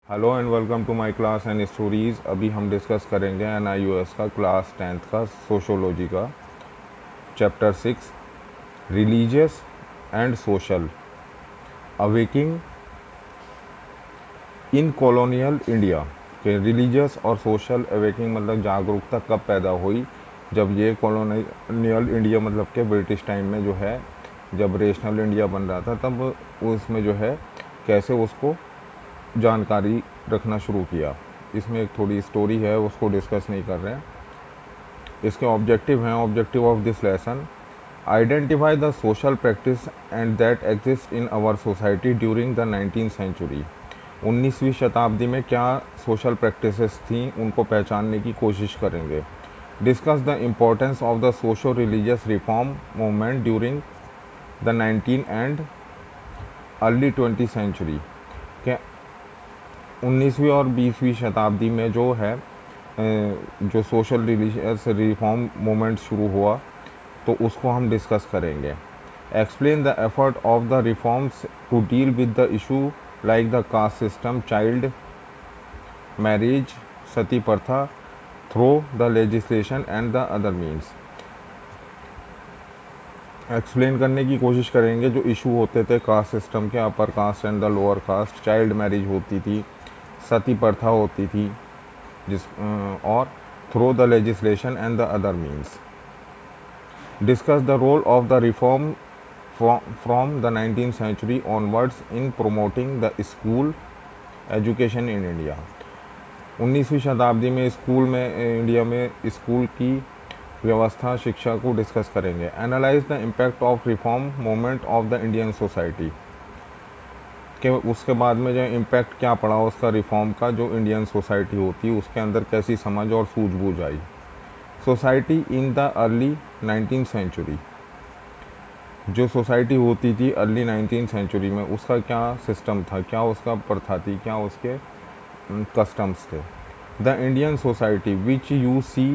Hello and welcome to my class and stories. अभी हम discuss करेंगे NIOS का क्लास 10th का सोशोलॉजी का chapter 6 religious and social awaking in colonial India. के रिलीजियस और सोशल अवेकिंग मतलब जागरूकता कब पैदा हुई, जब ये कॉलोनियल इंडिया मतलब के ब्रिटिश टाइम में जो है, जब रेशनल इंडिया बन रहा था, तब उसमें जो है कैसे उसको जानकारी रखना शुरू किया। इसमें एक थोड़ी स्टोरी है, उसको डिस्कस नहीं कर रहे हैं। इसके ऑब्जेक्टिव हैं, objective of this lesson identify the social practice and that exist in our society during the 19th century. 19वीं शताब्दी में क्या सोशल प्रैक्टिसेस थी, उनको पहचानने की कोशिश करेंगे। Discuss the importance of the socio religious reform movement during the 19 and early 20th century. क्या 19वीं और 20वीं शताब्दी में जो है जो सोशल रिलीजियस रिफॉर्म मूवमेंट शुरू हुआ, तो उसको हम डिस्कस करेंगे। Explain the effort of the reforms to deal with the issue like the caste system, child marriage, sati pratha through the legislation and the other means. Explain करने की कोशिश करेंगे जो इशू होते थे कास्ट सिस्टम के, upper caste and the lower caste, child marriage होती थी, सती प्रथा होती थी, और through the legislation and the other means. Discuss the role of the reform from the 19th century onwards in promoting the school education in India. 19वीं शताब्दी में school में इंडिया में स्कूल की व्यवस्था, शिक्षा को डिस्कस करेंगे। Analyse the impact of reform movement of the Indian society, कि उसके बाद में जो इम्पैक्ट क्या पड़ा उसका रिफॉर्म का, जो इंडियन सोसाइटी होती है उसके अंदर कैसी समझ और सूझबूझ आई। Society in the early 19th century, जो सोसाइटी होती थी अर्ली 19th सेंचुरी में, उसका क्या सिस्टम था, क्या उसका प्रथा थी, क्या उसके कस्टम्स थे। The Indian society which you see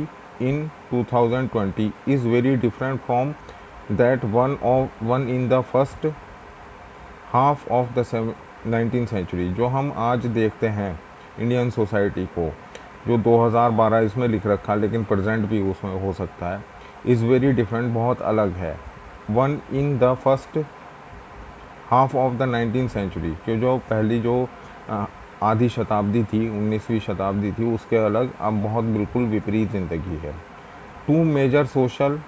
in 2020 is very different from that one in the first half of the 19th century. जो हम आज देखते हैं इंडियन सोसाइटी को, जो 2012 इसमें लिख रखा, लेकिन प्रेजेंट भी उसमें हो सकता है, इज़ वेरी डिफरेंट, बहुत अलग है। One in the first half of the 19th century, कि जो पहली जो आधी शताब्दी थी, 19वीं शताब्दी थी, उसके अलग अब बहुत बिल्कुल विपरीत ज़िंदगी है। Two major social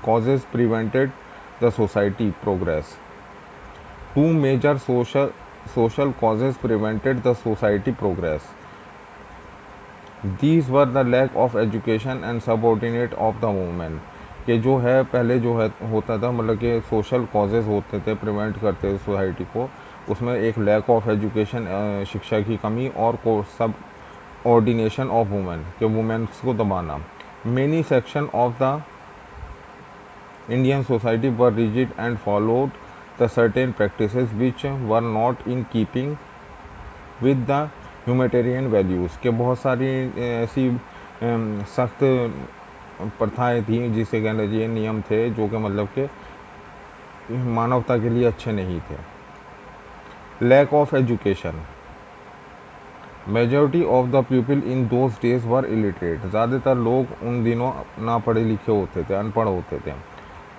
causes prevented the society progress. Two major social causes prevented the society progress. These were the lack of education and subordinate of the women। कि जो है पहले जो है होता था, मतलब कि सोशल कॉजेज़ होते थे प्रिवेंट करते थे सोसाइटी को, उसमें एक लैक ऑफ एजुकेशन, शिक्षा की कमी, और सब ऑर्डिनेशन ऑफ वुमेन, के वुमेन्स को दबाना। Many section of the Indian society were rigid and followed the certain practices which were not in keeping with the humanitarian values, के बहुत सारी ऐसी सख्त प्रथाएं थी, जिसे कहना चाहिए नियम थे, जो कि मतलब के मानवता के लिए अच्छे नहीं थे। Lack of education, majority of the people in those days were illiterate, ज़्यादातर लोग उन दिनों ना पढ़े लिखे होते थे, अनपढ़ होते थे।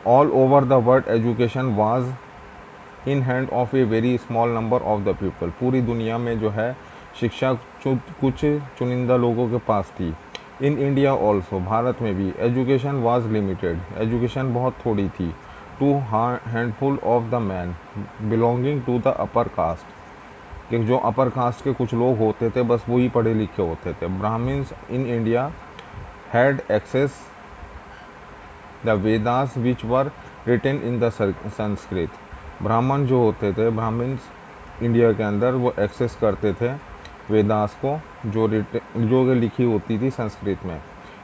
All over the world education was in hand of a very small number of the people, पूरी दुनिया में जो है शिक्षा कुछ चुनिंदा लोगों के पास थी। इन इंडिया ऑल्सो, भारत में भी, एजुकेशन वाज लिमिटेड, एजुकेशन बहुत थोड़ी थी। To handful of the man belonging to the upper caste, कि जो अपर कास्ट के कुछ लोग होते थे बस वही पढ़े लिखे होते थे। Brahmins in India had access the Vedas which were written in the Sanskrit, ब्राह्मण जो होते थे, ब्राह्मण्स इंडिया के अंदर, वो एक्सेस करते थे वेदास को, जो लिखी होती थी संस्कृत में।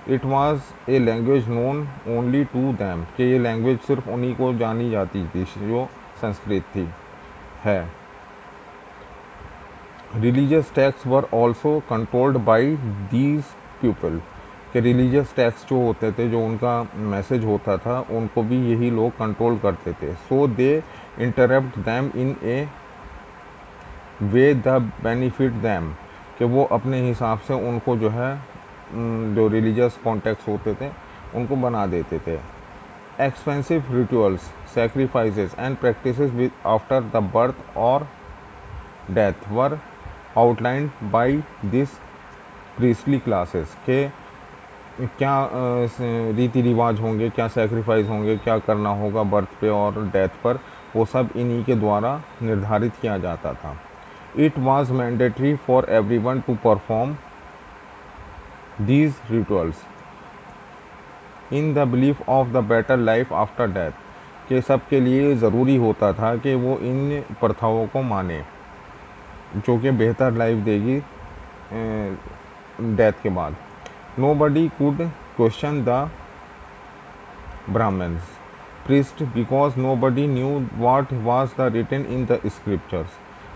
It was a language known only to them, कि ये लैंग्वेज सिर्फ उन्हीं को जानी जाती थी जो संस्कृत थी है। Religious text were also controlled by these people, कि रिलीजियस टेक्स्ट जो होते थे, जो उनका मैसेज होता था, उनको भी यही लोग कंट्रोल करते थे। So they interrupt them in a way the benefit them, कि वो अपने हिसाब से उनको जो है जो रिलीजियस कॉन्टेक्स्ट होते थे उनको बना देते थे। Expensive rituals, sacrifices and practices with after the birth और death were outlined by this priestly classes, के क्या रीति रिवाज होंगे, क्या सेक्रीफाइस होंगे, क्या करना होगा बर्थ पे और डेथ पर, वो सब इन्हीं के द्वारा निर्धारित किया जाता था। It was mandatory for everyone to perform these rituals in the belief of the better life after death, के सबके लिए ज़रूरी होता था कि वो इन प्रथाओं को माने जो कि बेहतर लाइफ देगी डेथ के बाद। Nobody could question the Brahmins priest because nobody knew what was the written in the scriptures,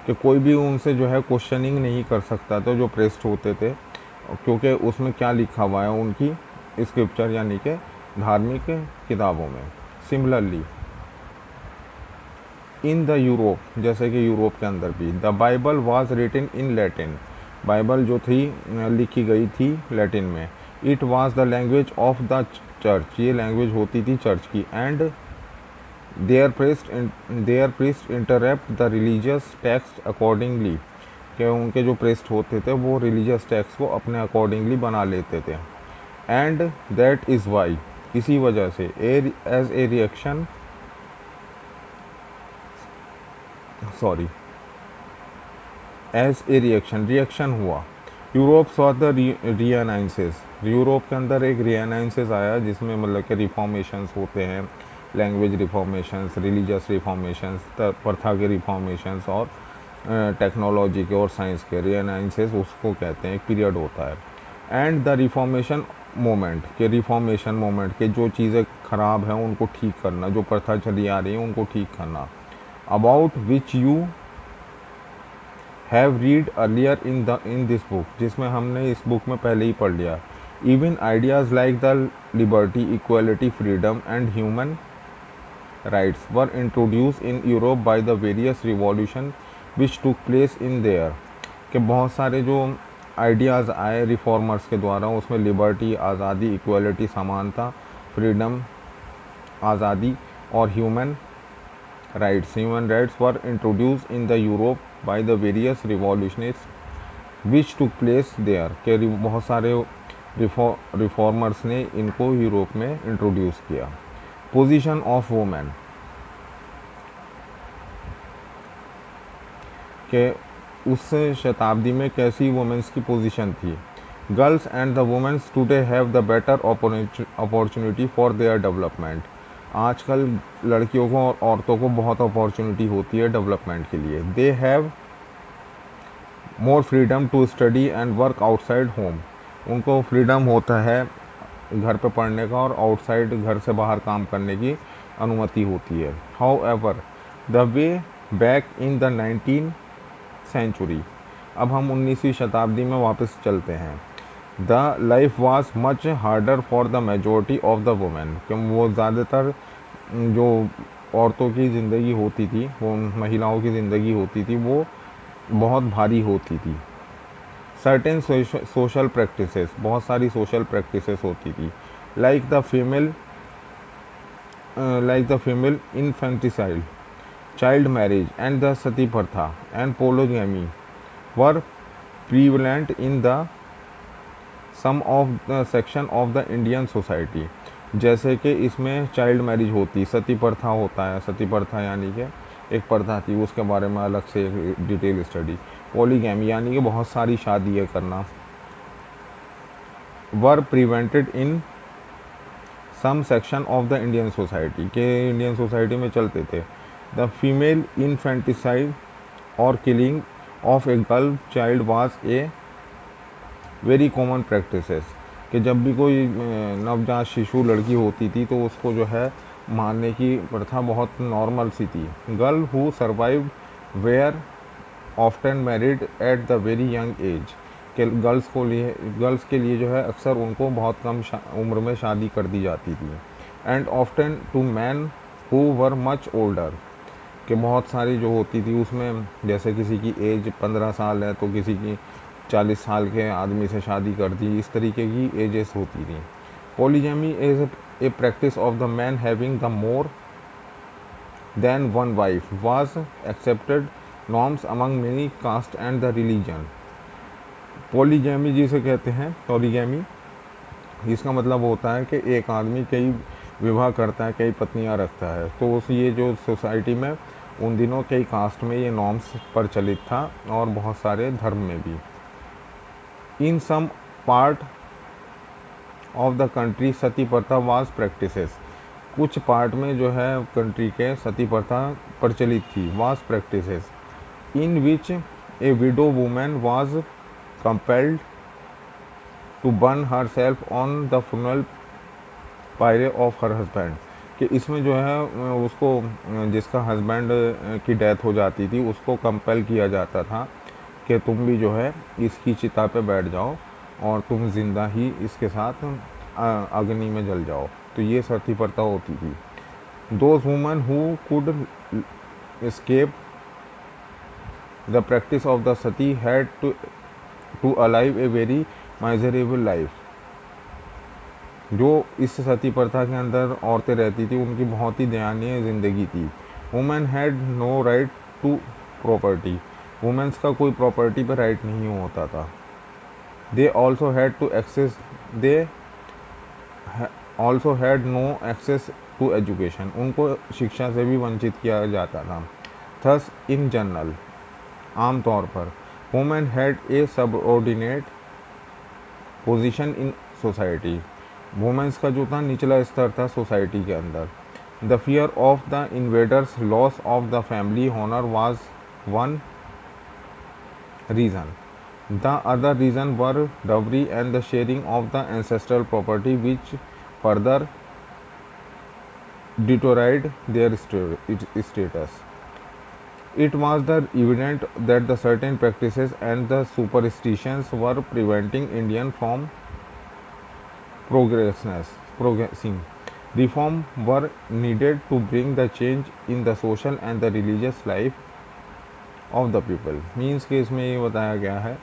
कि कोई भी उनसे जो है क्वेश्चनिंग नहीं कर सकता था जो प्रेस्ट होते थे, क्योंकि उसमें क्या लिखा हुआ है उनकी स्क्रिप्चर यानी कि धार्मिक किताबों में। सिमिलरली इन द यूरोप, जैसे कि यूरोप के अंदर भी, the Bible was written in Latin, Bible जो थी लिखी गई थी लैटिन में। It was the language of the church, ये लैंग्वेज होती थी चर्च की। And their priest interpret the religious text accordingly, कि उनके जो प्रेस्ट होते थे वो रिलीजियस टेक्स्ट को अपने अकॉर्डिंगली बना लेते थे। एंड दैट इज़ वाई, इसी वजह से एज ए रिएक्शन रिएक्शन हुआ। यूरोप सॉ द रियनाइंसेस, यूरोप के अंदर एक रियनाइंसेस आया जिसमें मतलब कि रिफॉर्मेशंस होते हैं, लैंग्वेज रिफॉर्मेशंस, रिलीजियस रिफॉर्मेशंस, प्रथा के रिफॉर्मेशंस और टेक्नोलॉजी के और साइंस के रियनाइंसेस उसको कहते हैं, एक पीरियड होता है। एंड द रिफॉर्मेशन मोमेंट, के रिफॉर्मेशन मोमेंट के जो चीज़ें ख़राब हैं उनको ठीक करना, जो प्रथा चली आ रही है उनको ठीक करना। About which you have read earlier in this book, जिसमें हमने इस बुक में पहले ही पढ़ लिया। Even ideas like the liberty, equality, freedom and human rights were introduce in Europe by the various revolution which took place in their, के बहुत सारे जो आइडियाज़ आए रिफॉर्मर्स के द्वारा, उसमें लिबर्टी, आज़ादी, इक्वलिटी, समानता, फ्रीडम, आज़ादी और human rights were introduce in the Europe by the various revolutions which took place there, के बहुत सारे रिफॉर्मर्स ने इनको यूरोप में इंट्रोड्यूस किया। पोजीशन ऑफ वुमेन, के उस शताब्दी में कैसी वुमेन्स की पोजीशन थी। Girls and the womens today have the better opportunity for their development, आजकल लड़कियों को और औरतों को बहुत अपॉर्चुनिटी होती है डेवलपमेंट के लिए। They have more freedom to study and work outside home, उनको फ्रीडम होता है घर पे पढ़ने का और आउटसाइड घर से बाहर काम करने की अनुमति होती है। However the way back in the 19th century, अब हम 19वीं शताब्दी में वापस चलते हैं। The life was much harder for the majority of the women, क्योंकि वो ज़्यादातर जो औरतों की ज़िंदगी होती थी, वो महिलाओं की ज़िंदगी होती थी, वो बहुत भारी होती थी। सर्टेन सोशल प्रैक्टिसेस, बहुत सारी सोशल प्रैक्टिसेस होती थी, like the female infanticide, child marriage and the sati pratha and polygamy were prevalent in the some of the section of the Indian society, जैसे कि इसमें चाइल्ड मैरिज होती, सती प्रथा होता है, सती प्रथा यानी कि एक प्रथा थी, उसके बारे में अलग से एक डिटेल स्टडी। पॉलीगैमी यानी कि बहुत सारी शादियाँ करना। Were prevented in some section of the Indian society, के इंडियन सोसाइटी में चलते थे। द फीमेल इन्फेंटिसाइड और killing of a girl child was a very common practices, कि जब भी कोई नवजात शिशु लड़की होती थी तो उसको जो है मारने की प्रथा बहुत नॉर्मल सी थी। Girl who survive were often married at the very young age, के गर्ल्स के लिए जो है अक्सर उनको बहुत कम उम्र में शादी कर दी जाती थी। And often to man who were much older, कि बहुत सारी जो होती थी उसमें जैसे किसी की एज 15 साल है तो किसी की 40 साल के आदमी से शादी कर दी, इस तरीके की एजेस होती थी। Polygamy is a practice of the man having the more than one wife was accepted norms among many caste and the religion. Polygamy जिसे कहते हैं, पॉलीगैमी, इसका मतलब होता है कि एक आदमी कई विवाह करता है, कई पत्नियां रखता है। तो उस ये जो सोसाइटी में उन दिनों कई कास्ट में ये नॉर्म्स प्रचलित था और बहुत सारे धर्म में भी। In some part of the country sati pratha was practices, कुछ पार्ट में जो है कंट्री के सती प्रथा प्रचलित थी, was practices, in which a widow women was compelled to burn herself on the funeral pyre of her husband, कि इसमें जो है उसको जिसका हस्बैंड की डेथ हो जाती थी उसको कंपेल किया जाता था कि तुम भी जो है इसकी चिता पे बैठ जाओ और तुम जिंदा ही इसके साथ अग्नि में जल जाओ। तो ये सती प्रथा होती थी। Those women who could escape the practice of the sati had to alive a very miserable life. जो इस सती प्रथा के अंदर औरतें रहती थी उनकी बहुत ही दयनीय ज़िंदगी थी। Women had no right to property, womens का कोई प्रॉपर्टी पर राइट नहीं होता था। They also had to access, they also had no access to education, उनको शिक्षा से भी वंचित किया जाता था। थस इन जनरल, आम तौर पर, women had a subordinate position in society, women's का जो था निचला स्तर था सोसाइटी के अंदर। The fear of the invaders loss of the family honour was one reason, the other reason were dowry and the sharing of the ancestral property which further deteriorated their status. It was the evident that the certain practices and the superstitions were preventing Indian from progressing. Reform were needed to bring the change in the social and the religious life of the people. Means के इसमें ये बताया गया है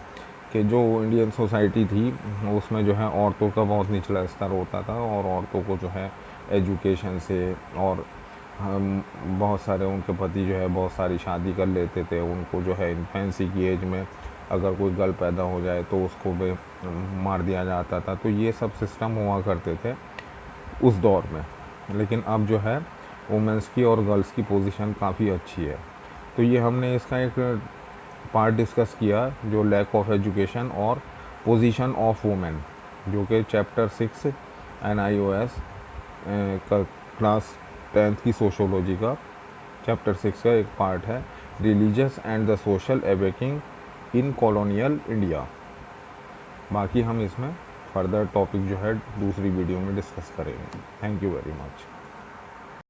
कि जो Indian society थी उसमें जो है औरतों का बहुत निचला स्तर होता था और औरतों को जो है एजुकेशन से और बहुत सारे उनके पति जो है बहुत सारी शादी कर लेते थे। उनको जो है इन्फेंसी की एज में अगर कोई गर्ल पैदा हो जाए तो उसको भी मार दिया जाता था। तो ये सब सिस्टम हुआ करते थे उस दौर में। लेकिन अब जो है वुमेंस की और गर्ल्स की पोजीशन काफ़ी अच्छी है। तो ये हमने इसका एक पार्ट डिस्कस किया जो लैक ऑफ एजुकेशन और पोजीशन ऑफ वुमेन, जो कि चैप्टर 6 NIOS का क्लास 10th की सोशोलॉजी का चैप्टर 6 का एक पार्ट है, religious and the social awaking in colonial India. बाकी हम इसमें फर्दर टॉपिक जो है दूसरी वीडियो में डिस्कस करेंगे। Thank you very much.